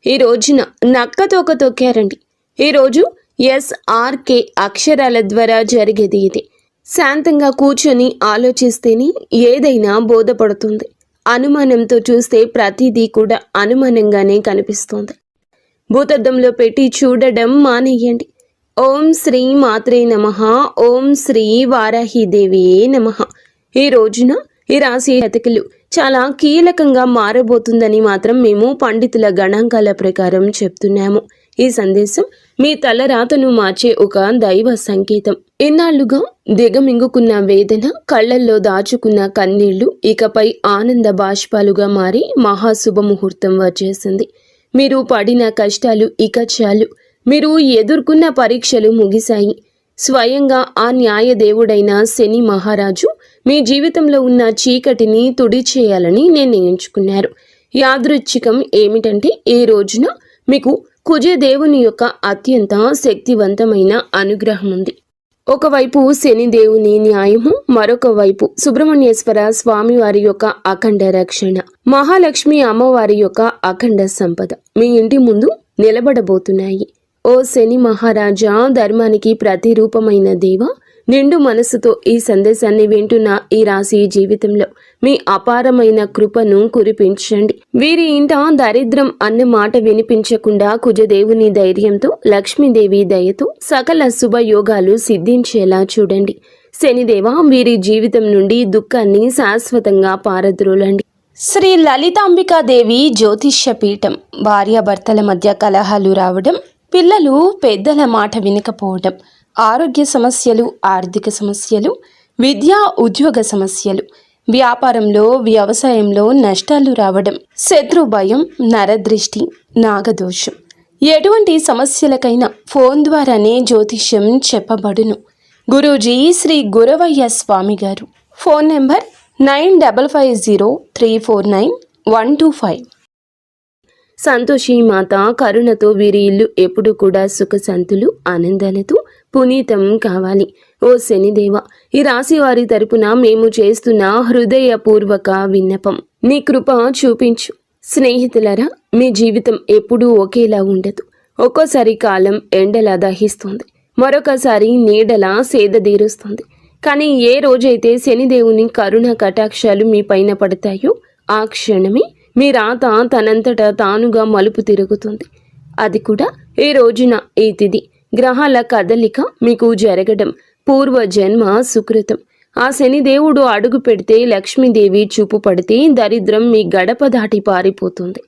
ఈ రోజున నక్కతోక తొక్కారండి. ఈరోజు SRK అక్షరాల ద్వారా జరిగేది ఇది. శాంతంగా కూర్చొని ఆలోచిస్తేనే ఏదైనా బోధపడుతుంది. అనుమానంతో చూస్తే ప్రతిదీ కూడా అనుమానంగానే కనిపిస్తుంది. భూతద్దంలో పెట్టి చూడడం మానేయండి. ఓం శ్రీ మాత్రే నమః. ఓం శ్రీ వారాహిదేవియే నమః. ఈ రోజున ఈ రాశి జాతకులు చాలా కీలకంగా మారబోతుందని మాత్రం మేము పండితుల గణాంకాల ప్రకారం చెప్తున్నాము. ఈ సందేశం మీ తలరాతను మార్చే ఒక దైవ సంకేతం. ఇన్నాళ్లుగా దిగమింగుకున్న వేదన, కళ్లల్లో దాచుకున్న కన్నీళ్లు ఇకపై ఆనంద బాష్పాలుగా మారి మహాశుభముహూర్తం వచ్చేసింది. మీరు పడిన కష్టాలు ఇక చాలు. మీరు ఎదుర్కొన్న పరీక్షలు ముగిశాయి. స్వయంగా ఆ న్యాయదేవుడైన శని మహారాజు మీ జీవితంలో ఉన్న చీకటిని తుడిచేయాలని నిర్ణయించుకున్నారు. యాదృచ్ఛికం ఏమిటంటే ఈ రోజున మీకు కుజదేవుని యొక్క అత్యంత శక్తివంతమైన అనుగ్రహం ఉంది. ఒకవైపు శనిదేవుని న్యాయము, మరొక వైపు సుబ్రహ్మణ్యేశ్వర స్వామివారి యొక్క అఖండ రక్షణ, మహాలక్ష్మి అమ్మవారి యొక్క అఖండ సంపద మీ ఇంటి ముందు నిలబడబోతున్నాయి. ఓ శని మహారాజా, ధర్మానికి ప్రతిరూపమైన దేవ, నిండు మనసుతో ఈ సందేశాన్ని వింటున్న ఈ రాశి జీవితంలో మీ అపారమైన కృపను కురిపించండి. వీరి ఇంట దరిద్రం అన్న మాట వినిపించకుండా కుజదేవుని ధైర్యంతో, లక్ష్మీదేవి దయతో సకల శుభయోగాలు సిద్ధించేలా చూడండి. శనిదేవ, వీరి జీవితం నుండి దుఃఖాన్ని శాశ్వతంగా పారద్రోలండి. శ్రీ లలితాంబికాదేవి జ్యోతిష్య పీఠం. భార్యాభర్తల మధ్య కలహాలు రావడం, పిల్లలు పెద్దల మాట వినకపోవడం, ఆరోగ్య సమస్యలు, ఆర్థిక సమస్యలు, విద్యా ఉద్యోగ సమస్యలు, వ్యాపారంలో వ్యవసాయంలో నష్టాలు రావడం, శత్రు భయం, నరదృష్టి, నాగదోషం, ఎటువంటి సమస్యలకైనా ఫోన్ ద్వారానే జ్యోతిష్యం చెప్పబడును. గురూజీ శ్రీ గురవయ్య స్వామి గారు. Phone number 9550349125. సంతోషి మాత కరుణతో వీరి ఇల్లు ఎప్పుడు కూడా సుఖశాంతులు, ఆనందాలతో పునీతం కావాలి. ఓ శనిదేవ, ఈ రాశి వారి తరపున మేము చేస్తున్న హృదయపూర్వక విన్నపం, నీ కృప చూపించు. స్నేహితులరా, మీ జీవితం ఎప్పుడూ ఒకేలా ఉండదు. ఒక్కోసారి కాలం ఎండలా దహిస్తుంది, మరొకసారి నీడలా సేదదీరుస్తుంది. కానీ ఏ రోజైతే శనిదేవుని కరుణ కటాక్షాలు మీ పైన పడతాయో ఆ క్షణమే మీ రాత తనంతటా తానుగా మలుపు తిరుగుతుంది. అది కూడా ఈ రోజున. ఈ తిథి గ్రహాల కదలిక మీకు జరగడం పూర్వజన్మ సుకృతం. ఆ శనిదేవుడు అడుగు పెడితే, లక్ష్మీదేవి చూపు పడితే దరిద్రం మీ గడప దాటి పారిపోతుంది.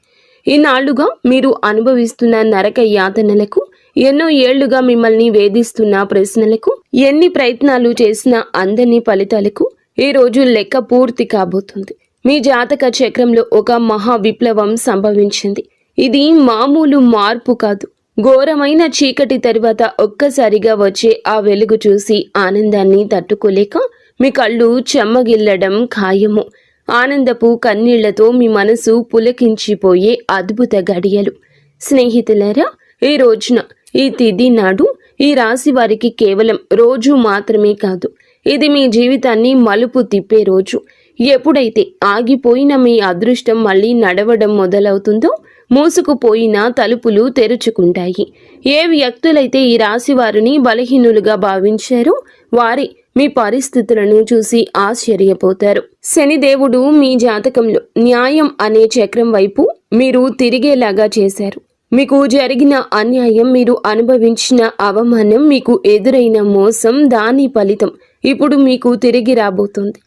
ఈనాళ్లుగా మీరు అనుభవిస్తున్న నరక యాతనలకు, ఎన్నో ఏళ్లుగా మిమ్మల్ని వేధిస్తున్న ప్రశ్నలకు, ఎన్ని ప్రయత్నాలు చేసినా అందని ఫలితాలకు ఈ రోజు లెక్క పూర్తి కాబోతుంది. మీ జాతక చక్రంలో ఒక మహా విప్లవం సంభవించింది. ఇది మామూలు మార్పు కాదు. ఘోరమైన చీకటి తరువాత ఒక్కసారిగా వచ్చే ఆ వెలుగు చూసి ఆనందాన్ని తట్టుకోలేక మీ కళ్ళు చెమ్మగిల్లడం ఖాయము. ఆనందపు కన్నీళ్లతో మీ మనసు పులకించిపోయే అద్భుత గడియలు. స్నేహితులారా, ఈ రోజున, ఈ తిథి నాడు ఈ రాశి వారికి కేవలం రోజు మాత్రమే కాదు, ఇది మీ జీవితాన్ని మలుపు తిప్పే రోజు. ఎప్పుడైతే ఆగిపోయిన మీ అదృష్టం మళ్ళీ నడవడం మొదలవుతుందో, మూసుకుపోయిన తలుపులు తెరుచుకుంటాయి. ఏ వ్యక్తులైతే ఈ రాశి వారిని బలహీనులుగా భావించారో వారి మీ పరిస్థితులను చూసి ఆశ్చర్యపోతారు. శనిదేవుడు మీ జాతకంలో న్యాయం అనే చక్రం వైపు మీరు తిరిగేలాగా చేశారు. మీకు జరిగిన అన్యాయం, మీరు అనుభవించిన అవమానం, మీకు ఎదురైన మోసం, దాని ఫలితం ఇప్పుడు మీకు తిరిగి రాబోతుంది.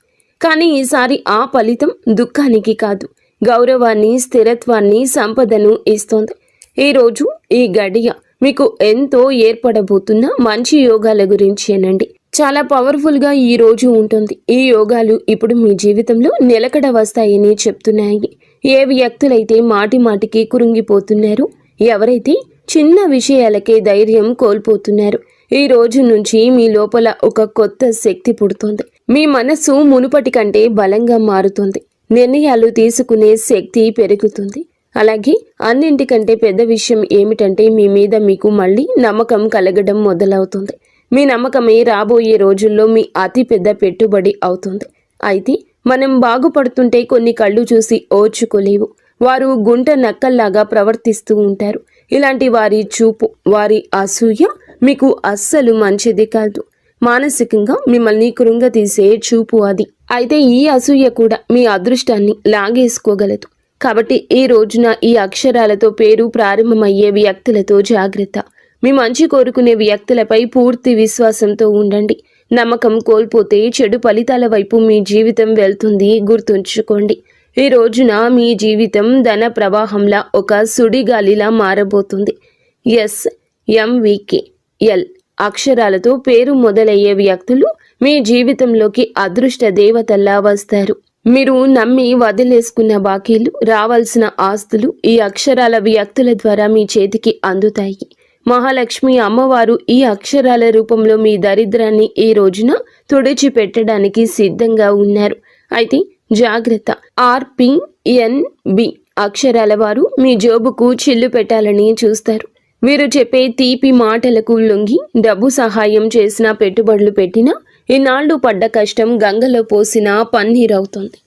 కానీ ఈసారి ఆ ఫలితం దుఃఖానికి కాదు, గౌరవాన్ని, స్థిరత్వాన్ని, సంపదను ఇస్తోంది. ఈరోజు ఈ గడియ మీకు ఎంతో ఏర్పడబోతున్న మంచి యోగాల గురించేనండి. చాలా పవర్ఫుల్గా ఈ రోజు ఉంటుంది. ఈ యోగాలు ఇప్పుడు మీ జీవితంలో నిలకడ వస్తాయని చెప్తున్నాయి. ఏ వ్యక్తులైతే మాటి మాటికి కురుంగిపోతున్నారో, ఎవరైతే చిన్న విషయాలకే ధైర్యం కోల్పోతున్నారు, ఈ రోజు నుంచి మీ లోపల ఒక కొత్త శక్తి పుడుతుంది. మీ మనసు మునుపటి కంటే బలంగా మారుతుంది. నిర్ణయాలు తీసుకునే శక్తి పెరుగుతుంది. అలాగే అన్నింటికంటే పెద్ద విషయం ఏమిటంటే మీ మీద మీకు మళ్ళీ నమ్మకం కలగడం మొదలవుతుంది. మీ నమ్మకమే రాబోయే రోజుల్లో మీ అతి పెద్ద పెట్టుబడి అవుతుంది. అయితే మనం బాగుపడుతుంటే కొన్ని కళ్ళు చూసి ఓర్చుకోలేవు. వారు గుంట నక్కల్లాగా ప్రవర్తిస్తూ ఉంటారు. ఇలాంటి వారి చూపు, వారి అసూయ మీకు అస్సలు మంచిది కాదు. మానసికంగా మిమ్మల్ని కృంగతీసే చూపు అది. అయితే ఈ అసూయ కూడా మీ అదృష్టాన్ని లాగేసుకోగలదు. కాబట్టి ఈ రోజున ఈ అక్షరాలతో పేరు ప్రారంభమయ్యే వ్యక్తులతో జాగ్రత్త. మీ మంచి కోరుకునే వ్యక్తులపై పూర్తి విశ్వాసంతో ఉండండి. నమ్మకం కోల్పోతే చెడు ఫలితాల వైపు మీ జీవితం వెళ్తుంది, గుర్తుంచుకోండి. ఈ రోజున మీ జీవితం ధన ప్రవాహంలా ఒక సుడిగాలిలా మారబోతుంది. SMVKL అక్షరాలతో పేరు మొదలయ్యే వ్యక్తులు మీ జీవితంలోకి అదృష్ట దేవతల్లా వస్తారు. మీరు నమ్మి వదిలేసుకున్న బాకీలు, రావాల్సిన ఆస్తులు ఈ అక్షరాల వ్యక్తుల ద్వారా మీ చేతికి అందుతాయి. మహాలక్ష్మి అమ్మవారు ఈ అక్షరాల రూపంలో మీ దరిద్రాన్ని ఈ రోజున తుడిచిపెట్టడానికి సిద్ధంగా ఉన్నారు. అయితే జాగ్రత్త. RPNB అక్షరాల వారు మీ జోబుకు చిల్లు పెట్టాలని చూస్తారు. వీరు చెప్పే తీపి మాటలకు లొంగి డబ్బు సహాయం చేసినా, పెట్టుబడులు పెట్టినా ఇన్నాళ్లు పడ్డ కష్టం గంగలో పోసిన పన్నీరవుతుంది.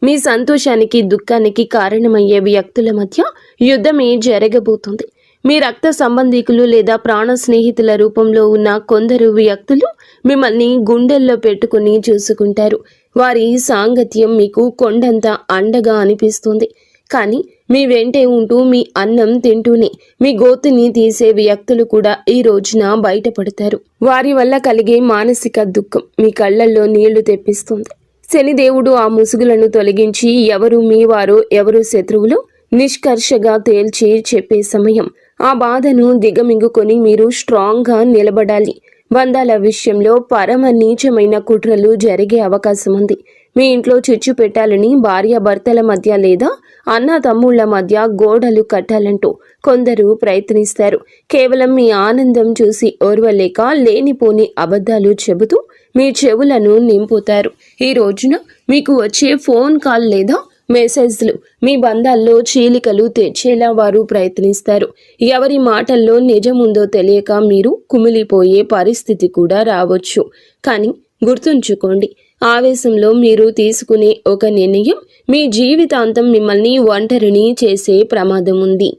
మీ సంతోషానికి, దుఃఖానికి కారణమయ్యే వ్యక్తుల మధ్య యుద్ధమే జరగబోతుంది. మీ రక్త సంబంధికులు లేదా ప్రాణ స్నేహితుల రూపంలో ఉన్న కొందరు వ్యక్తులు మిమ్మల్ని గుండెల్లో పెట్టుకుని చూసుకుంటారు. వారి సాంగత్యం మీకు కొండంత అండగా అనిపిస్తుంది. కానీ మీ వెంటే ఉంటూ, మీ అన్నం తింటూనే మీ గోతుని తీసే వ్యక్తులు కూడా ఈ రోజున బయటపడతారు. వారి వల్ల కలిగే మానసిక దుఃఖం మీ కళ్ళల్లో నీళ్లు తెప్పిస్తుంది. శనిదేవుడు ఆ ముసుగులను తొలగించి ఎవరు మీ వారో, ఎవరు శత్రువులో నిష్కర్షగా తేల్చి చెప్పే సమయం. ఆ బాధను దిగమింగుకొని మీరు స్ట్రాంగ్గా నిలబడాలి. బంధాల విషయంలో పరమ నీచమైన కుట్రలు జరిగే అవకాశం ఉంది. మీ ఇంట్లో చిచ్చు పెట్టాలని భార్యాభర్తల మధ్య లేదా అన్న తమ్ముళ్ల మధ్య గోడలు కట్టాలంటూ కొందరు ప్రయత్నిస్తారు. కేవలం మీ ఆనందం చూసి ఓర్వలేక లేనిపోని అబద్ధాలు చెబుతూ మీ చెవులను నింపుతారు. ఈ రోజున మీకు వచ్చే ఫోన్ కాల్ లేదా మెసేజ్లు మీ బంధాల్లో చీలికలు తెచ్చేలా వారు ప్రయత్నిస్తారు. ఎవరి మాటల్లో నిజముందో తెలియక మీరు కుమిలిపోయే పరిస్థితి కూడా రావచ్చు. కానీ గుర్తుంచుకోండి, ఆవేశంలో మీరు తీసుకునే ఒక నిర్ణయం మీ జీవితాంతం మిమ్మల్ని ఒంటరిని చేసే ప్రమాదం ఉంది.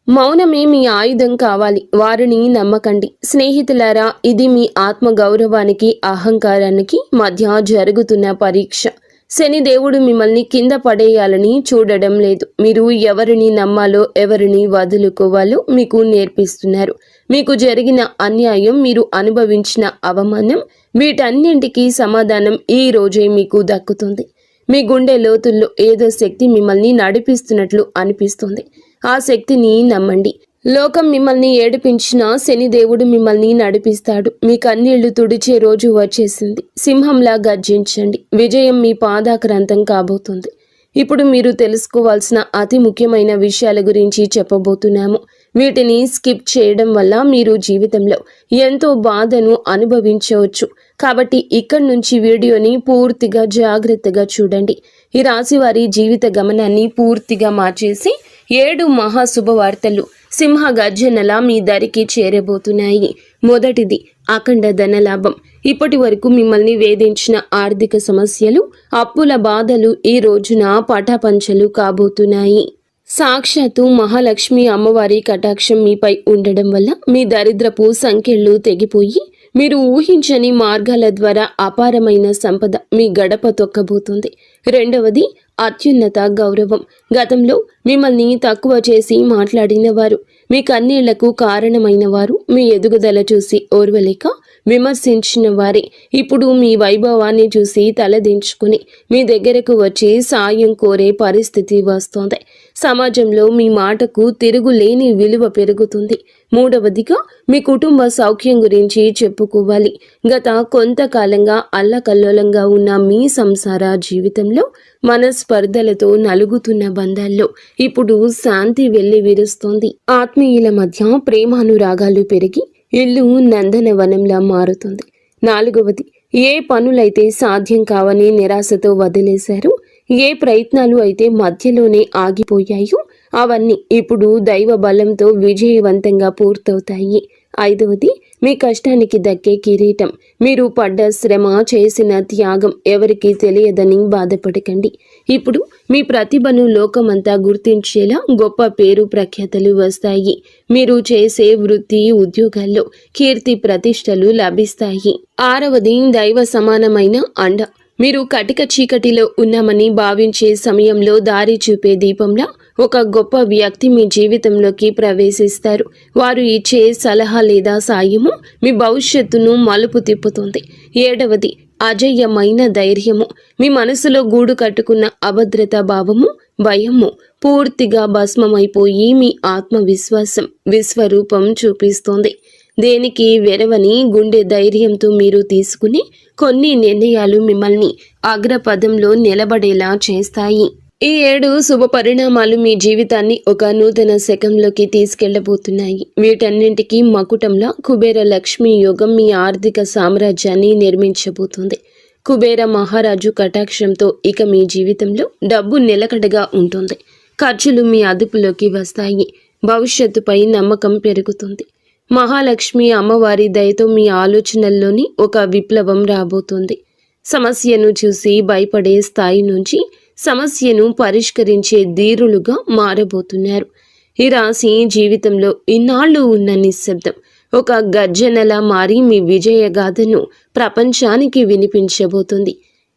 మౌనమే మీ ఆయుధం కావాలి. వారిని నమ్మకండి. స్నేహితులారా, ఇది మీ ఆత్మగౌరవానికి, అహంకారానికి మధ్య జరుగుతున్న పరీక్ష. శనిదేవుడు మిమ్మల్ని కింద పడేయాలని చూడడం లేదు. మీరు ఎవరిని నమ్మాలో, ఎవరిని వదులుకోవాలో మీకు నేర్పిస్తున్నారు. మీకు జరిగిన అన్యాయం, మీరు అనుభవించిన అవమానం, వీటన్నింటికీ సమాధానం ఈ రోజే మీకు దక్కుతుంది. మీ గుండె లోతుల్లో ఏదో శక్తి మిమ్మల్ని నడిపిస్తున్నట్లు అనిపిస్తుంది. ఆ శక్తిని నమ్మండి. లోకం మిమ్మల్ని ఏడిపించినా శనిదేవుడు మిమ్మల్ని నడిపిస్తాడు. మీ కన్నీళ్లు తుడిచే రోజు వచ్చేసింది. సింహంలా గర్జించండి. విజయం మీ పాదాక్రాంతం కాబోతుంది. ఇప్పుడు మీరు తెలుసుకోవాల్సిన అతి ముఖ్యమైన విషయాల గురించి చెప్పబోతున్నాము. వీటిని స్కిప్ చేయడం వల్ల మీరు జీవితంలో ఎంతో బాధను అనుభవించవచ్చు. కాబట్టి ఇక్కడి నుంచి వీడియోని పూర్తిగా జాగ్రత్తగా చూడండి. ఈ రాశి వారి జీవిత గమనాన్ని పూర్తిగా మార్చేసి 7 మహాశుభవార్తలు సింహ గర్జనలా మీ దరికి చేరబోతున్నాయి. మొదటిది అఖండ ధనలాభం. ఇప్పటి వరకు మిమ్మల్ని వేధించిన ఆర్థిక సమస్యలు, అప్పుల బాధలు ఈ రోజున పటాపంచలు కాబోతున్నాయి. సాక్షాత్తు మహాలక్ష్మి అమ్మవారి కటాక్షం మీపై ఉండడం వల్ల మీ దరిద్రపు సంఖ్యలు తెగిపోయి మీరు ఊహించని మార్గాల ద్వారా అపారమైన సంపద మీ గడప తొక్కబోతుంది. రెండవది అత్యున్నత గౌరవం. గతంలో మిమ్మల్ని తక్కువ చేసి మాట్లాడిన వారు, మీ కన్నీళ్లకు కారణమైన వారు, మీ ఎదుగుదల చూసి ఓర్వలేక విమర్శించిన వారే ఇప్పుడు మీ వైభవాన్ని చూసి తలదించుకుని మీ దగ్గరకు వచ్చి సాయం కోరే పరిస్థితి వస్తోంది. సమాజంలో మీ మాటకు తిరుగులేని విలువ పెరుగుతుంది. మూడవదిగా మీ కుటుంబ సౌఖ్యం గురించి చెప్పుకోవాలి. గత కొంతకాలంగా అల్లకల్లోలంగా ఉన్న మీ సంసార జీవితంలో మనస్పర్ధలతో నలుగుతున్న బంధాల్లో ఇప్పుడు శాంతి వెళ్లి విరుస్తోంది. ఆత్మీయుల మధ్య ప్రేమానురాగాలు పెరిగి ఇల్లు నందనవనంలా మారుతుంది. నాలుగవది, ఏ పనులైతే సాధ్యం కావని నిరాశతో వదిలేశారో, ఏ ప్రయత్నాలు అయితే మధ్యలోనే ఆగిపోయాయో అవన్నీ ఇప్పుడు దైవ బలంతో విజయవంతంగా పూర్తవుతాయి. ఐదవది, మీ కష్టానికి దక్కే కిరీటం. మీరు పడ్డ శ్రమ, చేసిన త్యాగం ఎవరికీ తెలియదని బాధపడకండి. ఇప్పుడు మీ ప్రతిభను లోకమంతా గుర్తించేలా గొప్ప పేరు ప్రఖ్యాతలు వస్తాయి. మీరు చేసే వృత్తి, ఉద్యోగాల్లో కీర్తి ప్రతిష్టలు లభిస్తాయి. 6వది దైవ సమానమైన అండ. మీరు కటిక చీకటిలో ఉన్నామని భావించే సమయంలో దారి చూపే దీపంలా ఒక గొప్ప వ్యక్తి మీ జీవితంలోకి ప్రవేశిస్తారు. వారు ఇచ్చే సలహా లేదా సాయము మీ భవిష్యత్తును మలుపు తిప్పుతుంది. 7వది అజేయమైన ధైర్యము. మీ మనసులో గూడు కట్టుకున్న అభద్రతా భావము, భయము పూర్తిగా భస్మమైపోయి మీ ఆత్మవిశ్వాసం విశ్వరూపం చూపిస్తోంది. దేనికి వెరవని గుండె ధైర్యంతో మీరు తీసుకుని కొన్ని నిర్ణయాలు మిమ్మల్ని అగ్రపదంలో నిలబడేలా చేస్తాయి. ఈ 7 శుభ పరిణామాలు మీ జీవితాన్ని ఒక నూతన శకంలోకి తీసుకెళ్లబోతున్నాయి. వీటన్నింటికీ మకుటంలా కుబేర లక్ష్మీ యోగం మీ ఆర్థిక సామ్రాజ్యాన్ని నిర్మించబోతుంది. కుబేర మహారాజు కటాక్షంతో ఇక మీ జీవితంలో డబ్బు నిలకడగా ఉంటుంది. ఖర్చులు మీ అదుపులోకి వస్తాయి. భవిష్యత్తుపై నమ్మకం పెరుగుతుంది. మహాలక్ష్మి అమ్మవారి దయతో మీ ఆలోచనల్లోని ఒక విప్లవం రాబోతుంది. సమస్యను చూసి భయపడే స్థాయి నుంచి సమస్యను పరిష్కరించే ధీరులుగా మారబోతున్నారు. ఈ రాశి జీవితంలో ఇన్నాళ్ళు ఉన్న నిశ్శబ్దం ఒక గర్జనలా మారి మీ విజయగాథను ప్రపంచానికి వినిపించబోతుంది.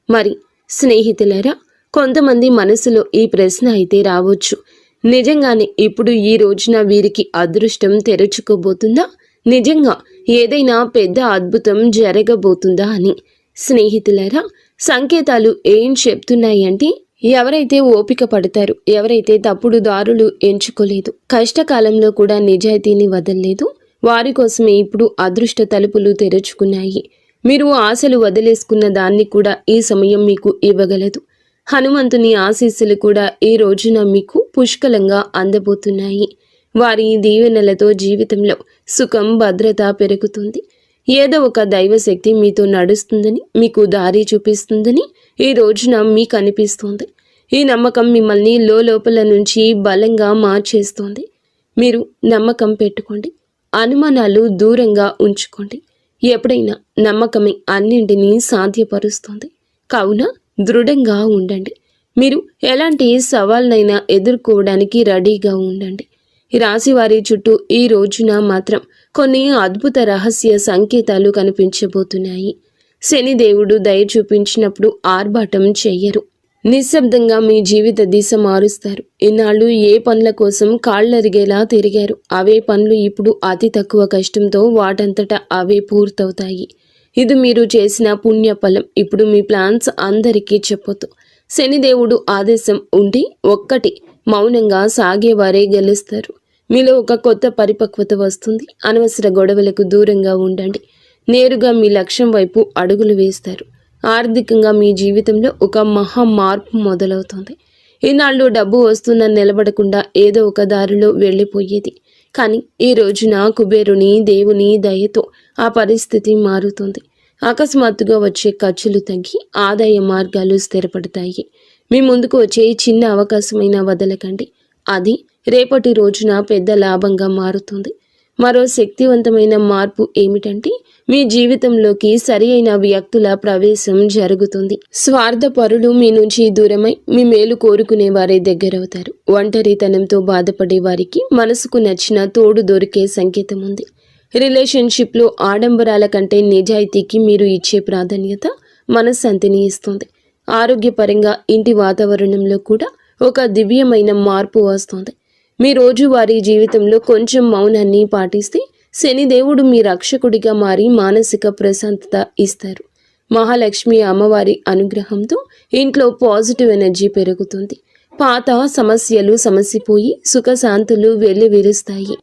మరి స్నేహితులారా, కొంతమంది మనసులో ఈ ప్రశ్న అయితే రావచ్చు, నిజంగానే ఇప్పుడు ఈ రోజున వీరికి అదృష్టం తెరుచుకోబోతుందా? నిజంగా ఏదైనా పెద్ద అద్భుతం జరగబోతుందా అని. స్నేహితులారా, సంకేతాలు ఏం చెప్తున్నాయంటే, ఎవరైతే ఓపిక పడతారు, ఎవరైతే తప్పుడు దారులు ఎంచుకోలేదు, కష్టకాలంలో కూడా నిజాయితీని వదలలేదు, వారి కోసమే ఇప్పుడు అదృష్ట తలుపులు తెరుచుకున్నాయి. మీరు ఆశలు వదిలేసుకున్న దాన్ని కూడా ఈ సమయం మీకు ఇవ్వగలదు. హనుమంతుని ఆశీస్సులు కూడా ఈ రోజున మీకు పుష్కలంగా అందబోతున్నాయి. వారి దీవెనలతో జీవితంలో సుఖం, భద్రత పెరుగుతుంది. ఏదో ఒక దైవశక్తి మీతో నడుస్తుందని, మీకు దారి చూపిస్తుందని ఈ రోజున మీకు అనిపిస్తుంది. ఈ నమ్మకం మిమ్మల్ని లోపల నుంచి బలంగా మార్చేస్తుంది. మీరు నమ్మకం పెట్టుకోండి. అనుమానాలు దూరంగా ఉంచుకోండి. ఎప్పుడైనా నమ్మకమే అన్నింటినీ సాధ్యపరుస్తుంది. కావున దృఢంగా ఉండండి. మీరు ఎలాంటి సవాళ్ళనైనా ఎదుర్కోవడానికి రెడీగా ఉండండి. ఈ రాశి వారి చుట్టూ ఈ రోజున మాత్రం కొన్ని అద్భుత రహస్య సంకేతాలు కనిపించబోతున్నాయి. శనిదేవుడు దయ చూపించినప్పుడు ఆర్భాటం చెయ్యరు. నిశ్శబ్దంగా మీ జీవిత దిశ మారుస్తారు. ఇన్నాళ్ళు ఏ పనుల కోసం కాళ్ళరిగేలా తిరిగారు, అవే పనులు ఇప్పుడు అతి తక్కువ కష్టంతో వాటంతటా అవే పూర్తవుతాయి. ఇది మీరు చేసిన పుణ్యఫలం. ఇప్పుడు మీ ప్లాన్స్ అందరికీ చెప్పొద్దు. శనిదేవుడు ఆదేశం ఉండి ఒక్కటి మౌనంగా సాగేవారే గెలుస్తారు. మీలో ఒక కొత్త పరిపక్వత వస్తుంది. అనవసర గొడవలకు దూరంగా ఉండండి. నేరుగా మీ లక్ష్యం వైపు అడుగులు వేస్తారు. ఆర్థికంగా మీ జీవితంలో ఒక మహా మార్పు మొదలవుతుంది. ఈనాళ్ళు డబ్బు వస్తున్న నిలబడకుండా ఏదో ఒక దారిలో వెళ్ళిపోయేది. కానీ ఈ రోజున కుబేరుని దేవుని దయతో ఆ పరిస్థితి మారుతుంది. అకస్మాత్తుగా వచ్చే ఖర్చులు తగ్గి ఆదాయ మార్గాలు స్థిరపడతాయి. మీ ముందుకు వచ్చే చిన్న అవకాశమైనా వదలకండి. అది రేపటి రోజున పెద్ద లాభంగా మారుతుంది. మరో శక్తివంతమైన మార్పు ఏమిటంటే, మీ జీవితంలోకి సరి అయిన వ్యక్తుల ప్రవేశం జరుగుతుంది. స్వార్థపరులు మీ నుంచి దూరమై మీ మేలు కోరుకునే వారే దగ్గరవుతారు. ఒంటరితనంతో బాధపడే వారికి మనసుకు నచ్చిన తోడు దొరికే సంకేతం ఉంది. రిలేషన్షిప్లో ఆడంబరాల కంటే నిజాయితీకి మీరు ఇచ్చే ప్రాధాన్యత మనశ్శాంతిని ఇస్తుంది. ఆరోగ్యపరంగా ఇంటి వాతావరణంలో కూడా ఒక దివ్యమైన మార్పు వస్తుంది. మీ రోజువారీ జీవితంలో కొంచెం మౌనాన్ని పాటిస్తే శనిదేవుడు మీ రక్షకుడిగా మారి మానసిక ప్రశాంతత ఇస్తారు. మహాలక్ష్మి అమ్మవారి అనుగ్రహంతో ఇంట్లో పాజిటివ్ ఎనర్జీ పెరుగుతుంది. పాత సమస్యలు సమసిపోయి సుఖశాంతులు వెల్లివిరుస్తాయి.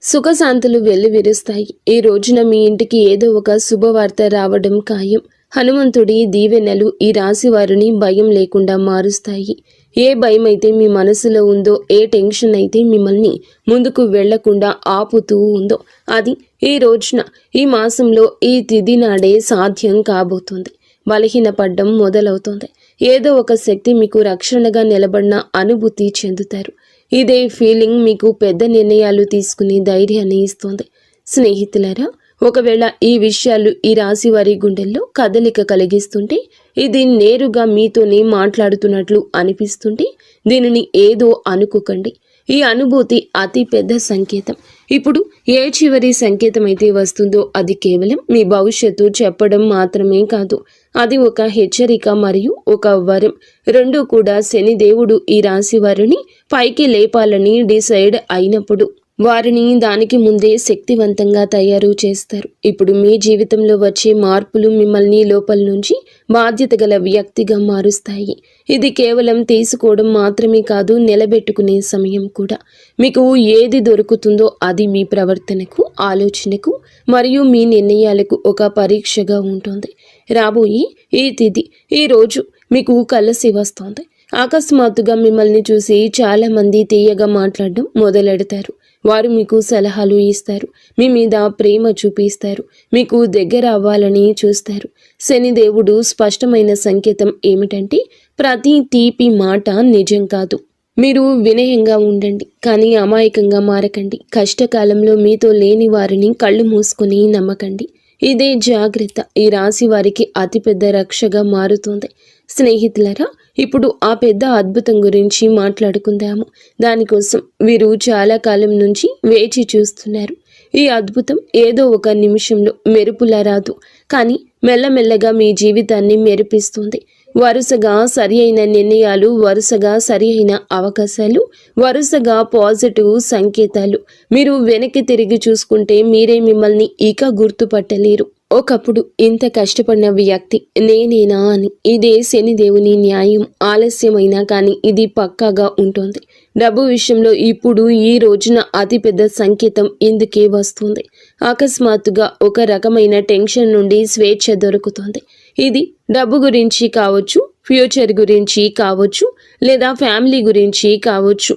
ఈ రోజున మీ ఇంటికి ఏదో ఒక శుభవార్త రావడం ఖాయం. హనుమంతుడి దీవెనలు ఈ రాశి వారిని భయం లేకుండా మారుస్తాయి. ఏ భయం అయితే మీ మనసులో ఉందో, ఏ టెన్షన్ అయితే మిమ్మల్ని ముందుకు వెళ్లకుండా ఆపుతూ ఉందో, అది ఈ రోజున, ఈ మాసంలో, ఈ తిథి నాడే సాధ్యం కాబోతుంది. బలహీనపడ్డం మొదలవుతుంది. ఏదో ఒక శక్తి మీకు రక్షణగా నిలబడిన అనుభూతి చెందుతారు. ఇదే ఫీలింగ్ మీకు పెద్ద నిర్ణయాలు తీసుకునే ధైర్యాన్ని ఇస్తుంది. స్నేహితులారా, ఒకవేళ ఈ విషయాలు ఈ రాశి వారి గుండెల్లో కదలిక కలిగిస్తుంటే, ఇది నేరుగా మీతోనే మాట్లాడుతున్నట్లు అనిపిస్తుంటే దీనిని ఏదో అనుకోకండి. ఈ అనుభూతి అతి పెద్ద సంకేతం. ఇప్పుడు ఏ చివరి సంకేతం అయితే వస్తుందో అది కేవలం మీ భవిష్యత్తు చెప్పడం మాత్రమే కాదు, అది ఒక హెచ్చరిక మరియు ఒక వరం. రెండూ కూడా శనిదేవుడు ఈ రాశి వారిని పైకి లేపాలని డిసైడ్ అయినప్పుడు వారిని దానికి ముందే శక్తివంతంగా తయారు చేస్తారు. ఇప్పుడు మీ జీవితంలో వచ్చే మార్పులు మిమ్మల్ని లోపల నుంచి బాధ్యత గల వ్యక్తిగా మారుస్తాయి. ఇది కేవలం తీసుకోవడం మాత్రమే కాదు, నిలబెట్టుకునే సమయం కూడా. మీకు ఏది దొరుకుతుందో అది మీ ప్రవర్తనకు, ఆలోచనకు మరియు మీ నిర్ణయాలకు ఒక పరీక్షగా ఉంటుంది. రాబోయే ఈ తిథి, ఈ రోజు మీకు కలిసి వస్తోంది. అకస్మాత్తుగా మిమ్మల్ని చూసి చాలామంది తీయగా మాట్లాడడం మొదలెడతారు. వారు మీకు సలహాలు ఇస్తారు, మీ మీద ప్రేమ చూపిస్తారు, మీకు దగ్గర అవ్వాలని చూస్తారు. శనిదేవుడు స్పష్టమైన సంకేతం ఏమిటంటే, ప్రతి తీపి మాట నిజం కాదు. మీరు వినయంగా ఉండండి, కానీ అమాయకంగా మారకండి. కష్టకాలంలో మీతో లేని వారిని కళ్ళు మూసుకొని నమ్మకండి. ఇదే జాగ్రత్త ఈ రాశి వారికి అతిపెద్ద రక్షగా మారుతుంది. స్నేహితులరా, ఇప్పుడు ఆ పెద్ద అద్భుతం గురించి మాట్లాడుకుందాము. దానికోసం వీరు చాలా కాలం నుంచి వేచి చూస్తున్నారు. ఈ అద్భుతం ఏదో ఒక నిమిషంలో మెరుపులా రాదు, కానీ మెల్లమెల్లగా మీ జీవితాన్ని మెరిపిస్తుంది. వరుసగా సరి అయిన నిర్ణయాలు, వరుసగా సరి అయిన అవకాశాలు, వరుసగా పాజిటివ్ సంకేతాలు. మీరు వెనక్కి తిరిగి చూసుకుంటే మీరే మిమ్మల్ని ఇక గుర్తుపట్టలేరు. ఒకప్పుడు ఇంత కష్టపడిన వ్యక్తి నేనేనా అని. ఇదే శనిదేవుని న్యాయం. ఆలస్యమైనా కానీ ఇది పక్కాగా ఉంటుంది. డబ్బు విషయంలో ఇప్పుడు ఈ రోజున అతిపెద్ద సంకేతం ఇందుకే వస్తుంది. అకస్మాత్తుగా ఒక రకమైన టెన్షన్ నుండి స్వేచ్ఛ దొరుకుతుంది. ఇది డబ్బు గురించి కావచ్చు, ఫ్యూచర్ గురించి కావచ్చు, లేదా ఫ్యామిలీ గురించి కావచ్చు.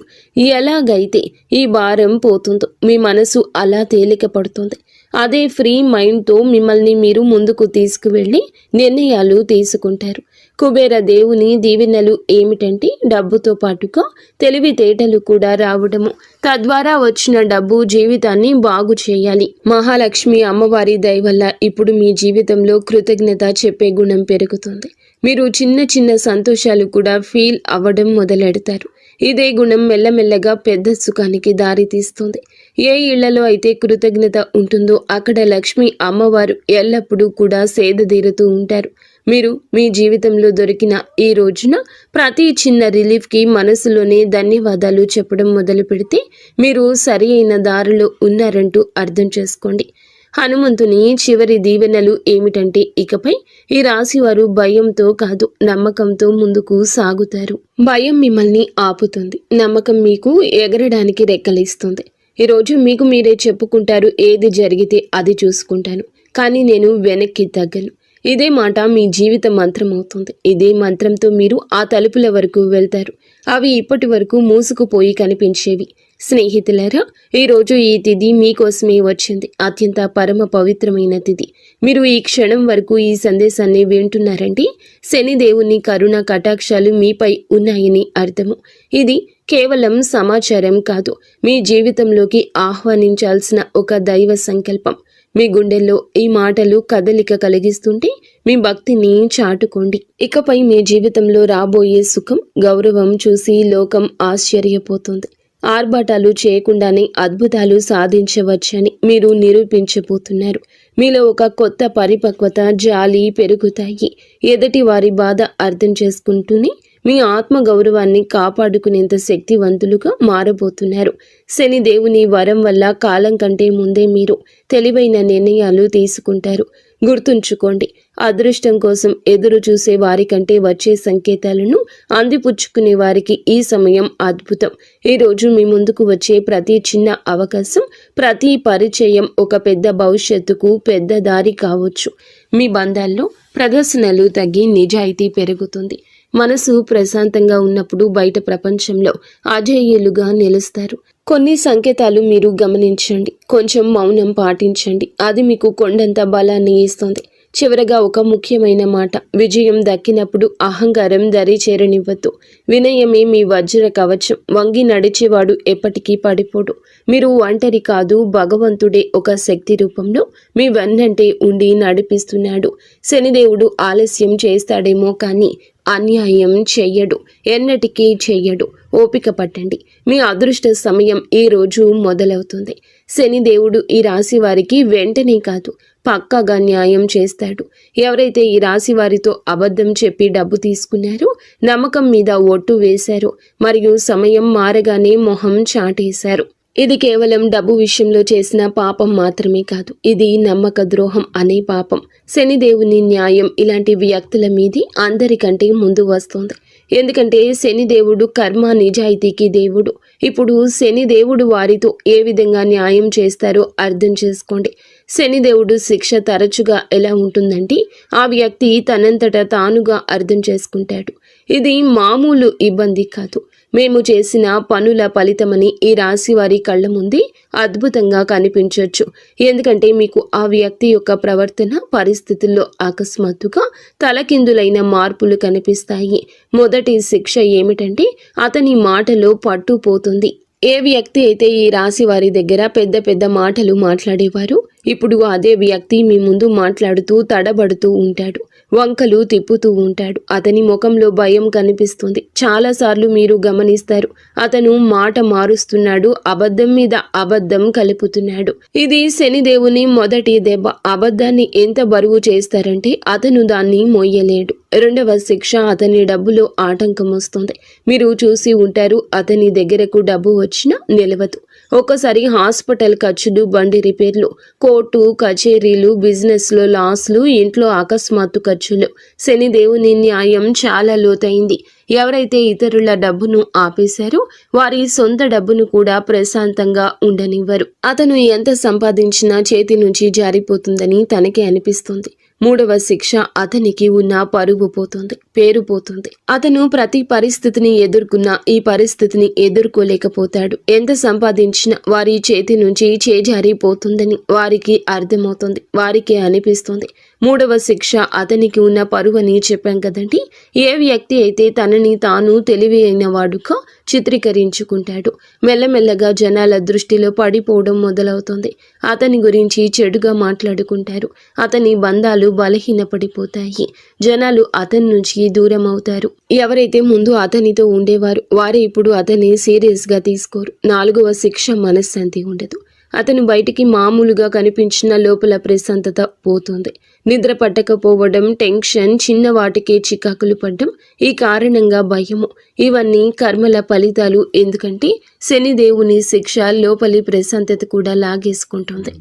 ఎలాగైతే ఈ భారం పోతుందో మీ మనసు అలా తేలిక పడుతుంది. అదే ఫ్రీ మైండ్తో మిమ్మల్ని మీరు ముందుకు తీసుకువెళ్ళి నిర్ణయాలు తీసుకుంటారు. కుబేర దేవుని దీవెనలు ఏమిటంటే, డబ్బుతో పాటుగా తెలివితేటలు కూడా రావడము. తద్వారా వచ్చిన డబ్బు జీవితాన్ని బాగు చేయాలి. మహాలక్ష్మి అమ్మవారి దయ వల్ల ఇప్పుడు మీ జీవితంలో కృతజ్ఞత చెప్పే గుణం పెరుగుతుంది. మీరు చిన్న చిన్న సంతోషాలు కూడా ఫీల్ అవ్వడం మొదలెడతారు. ఇదే గుణం మెల్లమెల్లగా పెద్ద సుఖానికి దారితీస్తుంది. ఏ ఇళ్లలో అయితే కృతజ్ఞత ఉంటుందో అక్కడ లక్ష్మి అమ్మవారు ఎల్లప్పుడూ కూడా సేదతీరుతూ ఉంటారు. మీరు మీ జీవితంలో దొరికిన ఈ రోజున ప్రతి చిన్న రిలీఫ్కి మనసులోనే ధన్యవాదాలు చెప్పడం మొదలు పెడితే మీరు సరి అయిన దారిలో ఉన్నారంటూ అర్థం చేసుకోండి. హనుమంతుని చివరి దీవెనలు ఏమిటంటే, ఇకపై ఈ రాశివారు భయంతో కాదు, నమ్మకంతో ముందుకు సాగుతారు. భయం మిమ్మల్ని ఆపుతుంది, నమ్మకం మీకు ఎగరడానికి రెక్కలిస్తుంది. ఈరోజు మీకు మీరే చెప్పుకుంటారు, ఏది జరిగితే అది చూసుకుంటాను, కానీ నేను వెనక్కి తగ్గను. ఇదే మాట మీ జీవిత మంత్రం అవుతుంది. ఇదే మంత్రంతో మీరు ఆ తలుపుల వరకు వెళ్తారు. అవి ఇప్పటి వరకు మూసుకుపోయి కనిపించేవి. స్నేహితులారా, ఈరోజు ఈ తిథి మీకోసమే వచ్చింది. అత్యంత పరమ పవిత్రమైన తిథి. మీరు ఈ క్షణం వరకు ఈ సందేశాన్ని వింటున్నారంటే శనిదేవుని కరుణ కటాక్షాలు మీపై ఉన్నాయని అర్థము. ఇది కేవలం సమాచారం కాదు, మీ జీవితంలోకి ఆహ్వానించాల్సిన ఒక దైవ సంకల్పం. మీ గుండెల్లో ఈ మాటలు కదలిక కలిగిస్తుంటే మీ భక్తిని చాటుకోండి. ఇకపై మీ జీవితంలో రాబోయే సుఖం, గౌరవం చూసి లోకం ఆశ్చర్యపోతుంది. ఆర్భాటాలు చేయకుండానే అద్భుతాలు సాధించవచ్చని మీరు నిరూపించబోతున్నారు. మీలో ఒక కొత్త పరిపక్వత, జాలి పెరుగుతాయి. ఎదుటి వారి బాధ అర్థం చేసుకుంటూనే మీ ఆత్మ గౌరవాన్ని కాపాడుకునేంత శక్తివంతులుగా మారబోతున్నారు. శని దేవుని వరం వల్ల కాలం కంటే ముందే మీరు తెలివైన నిర్ణయాలు తీసుకుంటారు. గుర్తుంచుకోండి, అదృష్టం కోసం ఎదురు చూసే వారికంటే వచ్చే సంకేతాలను అందిపుచ్చుకునే వారికి ఈ సమయం అద్భుతం. ఈరోజు మీ ముందుకు వచ్చే ప్రతి చిన్న అవకాశం, ప్రతి పరిచయం ఒక పెద్ద భవిష్యత్తుకు పెద్ద దారి కావచ్చు. మీ బంధాల్లో ప్రదర్శనలు తగ్గి నిజాయితీ పెరుగుతుంది. మనసు ప్రశాంతంగా ఉన్నప్పుడు బయట ప్రపంచంలో అజేయులుగా నిలుస్తారు. కొన్ని సంకేతాలు మీరు గమనించండి, కొంచెం మౌనం పాటించండి. అది మీకు కొండంత బలాన్ని ఇస్తుంది. చివరగా ఒక ముఖ్యమైన మాట, విజయం దక్కినప్పుడు అహంకారం దరి చేరనివ్వద్దు. వినయమే మీ వజ్ర కవచం. వంగి నడిచేవాడు ఎప్పటికీ పడిపోడు. మీరు ఒంటరి కాదు, భగవంతుడే ఒక శక్తి రూపంలో మీ వెన్నంటే ఉండి నడిపిస్తున్నాడు. శనిదేవుడు ఆలస్యం చేస్తాడేమో కానీ అన్యాయం చెయ్యడు, ఎన్నటికీ చెయ్యడు. ఓపిక పట్టండి, మీ అదృష్ట సమయం ఈ రోజు మొదలవుతుంది. శనిదేవుడు ఈ రాశి వారికి వెంటనే కాదు, పక్కాగా న్యాయం చేస్తాడు. ఎవరైతే ఈ రాశి వారితో అబద్ధం చెప్పి డబ్బు తీసుకున్నారో, నమ్మకం మీద ఒట్టు వేశారో, మరియు సమయం మారగానే మొహం చాటేశారు, ఇది కేవలం డబ్బు విషయంలో చేసిన పాపం మాత్రమే కాదు, ఇది నమ్మక ద్రోహం అనే పాపం. శనిదేవుని న్యాయం ఇలాంటి వ్యక్తుల మీది అందరికంటే ముందు వస్తుంది. ఎందుకంటే శనిదేవుడు కర్మ నిజాయితీకి దేవుడు. ఇప్పుడు శనిదేవుడు వారితో ఏ విధంగా న్యాయం చేస్తారో అర్థం చేసుకోండి. శనిదేవుడు శిక్ష తరచుగా ఎలా ఉంటుందంటే, ఆ వ్యక్తి తనంతట తానుగా అర్థం చేసుకుంటాడు. ఇది మామూలు ఇబ్బంది కాదు, మేము చేసిన పనుల ఫలితమని ఈ రాశి వారి కళ్ళ ముందే అద్భుతంగా కనిపించవచ్చు. ఎందుకంటే మీకు ఆ వ్యక్తి యొక్క ప్రవర్తన పరిస్థితుల్లో అకస్మాత్తుగా తలకిందులైన మార్పులు కనిపిస్తాయి. మొదటి శిక్ష ఏమిటంటే, అతని మాటలో పట్టు పోతుంది. ఏ వ్యక్తి అయితే ఈ రాశి వారి దగ్గర పెద్ద పెద్ద మాటలు మాట్లాడేవారు, ఇప్పుడు అదే వ్యక్తి మీ ముందు మాట్లాడుతూ తడబడుతూ ఉంటాడు, వంకలు తిప్పుతూ ఉంటాడు. అతని ముఖంలో భయం కనిపిస్తుంది. చాలాసార్లు మీరు గమనిస్తారు, అతను మాట మారుస్తున్నాడు, అబద్ధం మీద అబద్ధం కలుపుతున్నాడు. ఇది శనిదేవుని మొదటి దెబ్బ. అబద్ధాన్ని ఎంత బరువు చేస్తారంటే అతను దాన్ని మోయలేడు. రెండవ శిక్ష, అతని డబ్బులో ఆటంకం వస్తుంది. మీరు చూసి ఉంటారు, అతని దగ్గరకు డబ్బు వచ్చినా నిలవదు. ఒక్కోసారి హాస్పిటల్ ఖర్చులు, బండి రిపేర్లు, కోర్టు కచేరీలు, బిజినెస్లో లాస్లు, ఇంట్లో అకస్మాత్తు ఖర్చులు. శనిదేవుని న్యాయం చాలా లోతైంది. ఎవరైతే ఇతరుల డబ్బును ఆపేశారో వారి సొంత డబ్బును కూడా ప్రశాంతంగా ఉండనివ్వరు. అతను ఎంత సంపాదించినా చేతి నుంచి జారిపోతుందని తనకే అనిపిస్తుంది. మూడవ శిక్ష, అతనికి ఉన్న పరువు పోతుంది, పేరు పోతుంది. అతను ప్రతి పరిస్థితిని ఎదుర్కొన్నా ఈ పరిస్థితిని ఎదుర్కోలేకపోతాడు. ఎంత సంపాదించినా వారి చేతి నుంచి చేజారిపోతుందని వారికి అర్థమవుతుంది, వారికి అనిపిస్తుంది. మూడవ శిక్ష, అతనికి ఉన్న పరువు అని చెప్పాం కదండి. ఏ వ్యక్తి అయితే తనని తాను తెలివైన వాడుగా చిత్రీకరించుకుంటాడు, మెల్లమెల్లగా జనాల దృష్టిలో పడిపోవడం మొదలవుతుంది. అతని గురించి చెడుగా మాట్లాడుకుంటారు, అతని బంధాలు బలహీనపడిపోతాయి, జనాలు అతని నుంచి దూరం అవుతారు. ఎవరైతే ముందు అతనితో ఉండేవారు వారే ఇప్పుడు అతన్ని సీరియస్గా తీసుకోరు. నాలుగవ శిక్ష, మనశ్శాంతి ఉండదు. అతను బయటికి మామూలుగా కనిపించిన లోపల ప్రశాంతత పోతుంది. నిద్ర పట్టకపోవడం, టెన్షన్, చిన్న వాటికే చికాకులు పడ్డం, ఈ కారణంగా భయము, ఇవన్నీ కర్మల ఫలితాలు. ఎందుకంటే శనిదేవుని శిక్ష లోపలి ప్రశాంతత కూడా లాగేసుకుంటుంది.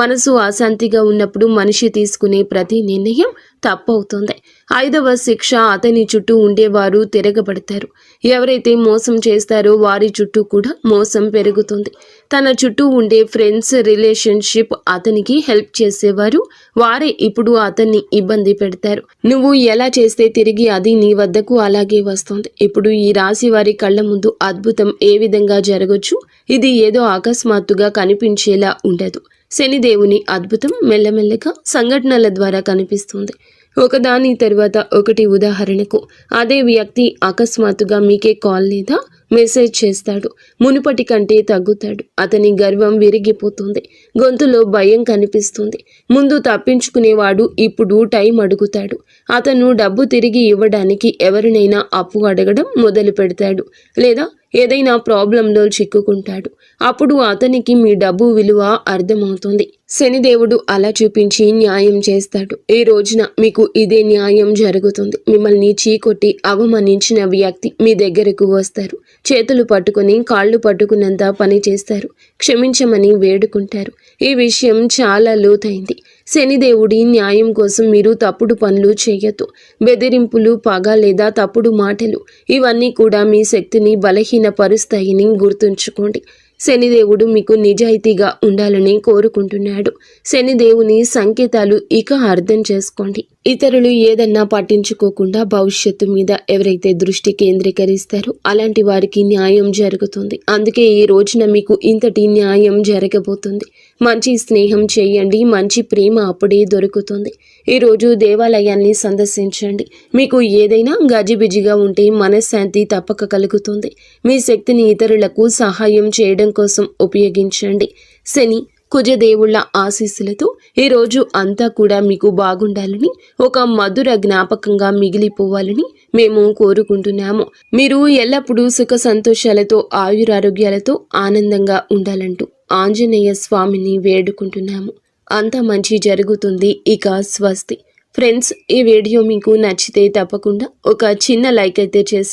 మనసు అశాంతిగా ఉన్నప్పుడు మనిషి తీసుకునే ప్రతి నిర్ణయం తప్పవుతుంది. ఐదవ శిక్ష, అతని చుట్టూ ఉండేవారు తిరగబడతారు. ఎవరైతే మోసం చేస్తారో వారి చుట్టూ కూడా మోసం పెరుగుతుంది. తన చుట్టూ ఉండే ఫ్రెండ్స్, రిలేషన్షిప్, అతనికి హెల్ప్ చేసేవారు వారే ఇప్పుడు అతన్ని ఇబ్బంది పెడతారు. నువ్వు ఎలా చేస్తే తిరిగి అది నీ వద్దకు అలాగే వస్తుంది. ఇప్పుడు ఈ రాశి వారి కళ్ళ ముందు అద్భుతం ఏ విధంగా జరగచ్చు, ఇది ఏదో అకస్మాత్తుగా కనిపించేలా ఉండదు. శనిదేవుని అద్భుతం మెల్లమెల్లగా సంఘటనల ద్వారా కనిపిస్తుంది, ఒకదాని తర్వాత ఒకటి. ఉదాహరణకు, అదే వ్యక్తి అకస్మాత్తుగా మీకే కాల్ లేదా మెసేజ్ చేస్తాడు. మునుపటి కంటే తగ్గుతాడు. అతని గర్వం విరిగిపోతుంది, గొంతులో భయం కనిపిస్తుంది. ముందు తప్పించుకునేవాడు ఇప్పుడు టైం అడుగుతాడు. అతను డబ్బు తిరిగి ఇవ్వడానికి ఎవరినైనా అప్పు అడగడం మొదలు పెడతాడు, లేదా ఏదైనా ప్రాబ్లంలో చిక్కుకుంటాడు. అప్పుడు అతనికి మీ డబ్బు విలువ అర్థమవుతుంది. శనిదేవుడు అలా చూపించి న్యాయం చేస్తాడు. ఈ రోజున మీకు ఇదే న్యాయం జరుగుతుంది. మిమ్మల్ని చీకొట్టి అవమానించిన వ్యక్తి మీ దగ్గరకు వస్తారు. చేతులు పట్టుకుని కాళ్ళు పట్టుకున్నంత పని చేస్తారు. క్షమించమని వేడుకుంటారు. ఈ విషయం చాలా లోతైంది. శనిదేవుడి న్యాయం కోసం మీరు తప్పుడు పనులు చేయొద్దు. బెదిరింపులు, పగ లేదా తప్పుడు మాటలు, ఇవన్నీ కూడా మీ శక్తిని బలహీనపరుస్తాయని గుర్తుంచుకోండి. శనిదేవుడు మీకు నిజాయితీగా ఉండాలని కోరుకుంటున్నాడు. శనిదేవుని సంకేతాలు ఇక అర్థం చేసుకోండి. ఇతరులు ఏదన్నా పట్టించుకోకుండా భవిష్యత్తు మీద ఎవరైతే దృష్టి కేంద్రీకరిస్తారో అలాంటి వారికి న్యాయం జరుగుతుంది. అందుకే ఈ రోజున మీకు ఇంతటి న్యాయం జరగబోతుంది. మంచి స్నేహం చేయండి, మంచి ప్రేమ అప్పుడే దొరుకుతుంది. ఈరోజు దేవాలయాన్ని సందర్శించండి. మీకు ఏదైనా గజిబిజిగా ఉంటే మనశ్శాంతి తప్పక కలుగుతుంది. మీ శక్తిని ఇతరులకు సహాయం చేయడం కోసం ఉపయోగించండి. శని కుజదేవుళ్ల ఆశీస్సులతో ఈరోజు అంతా కూడా మీకు బాగుండాలని, ఒక మధుర జ్ఞాపకంగా మిగిలిపోవాలని మేము కోరుకుంటున్నాము. మీరు ఎల్లప్పుడూ సుఖ సంతోషాలతో ఆయురారోగ్యాలతో ఆనందంగా ఉండాలంటూ ఆంజనేయ స్వామిని వేడుకుంటున్నాము. అంతా మంచి జరుగుతుంది. ఇక స్వస్తి. ఫ్రెండ్స్, ఈ వీడియో మీకు నచ్చితే తప్పకుండా ఒక చిన్న లైక్ అయితే చేసి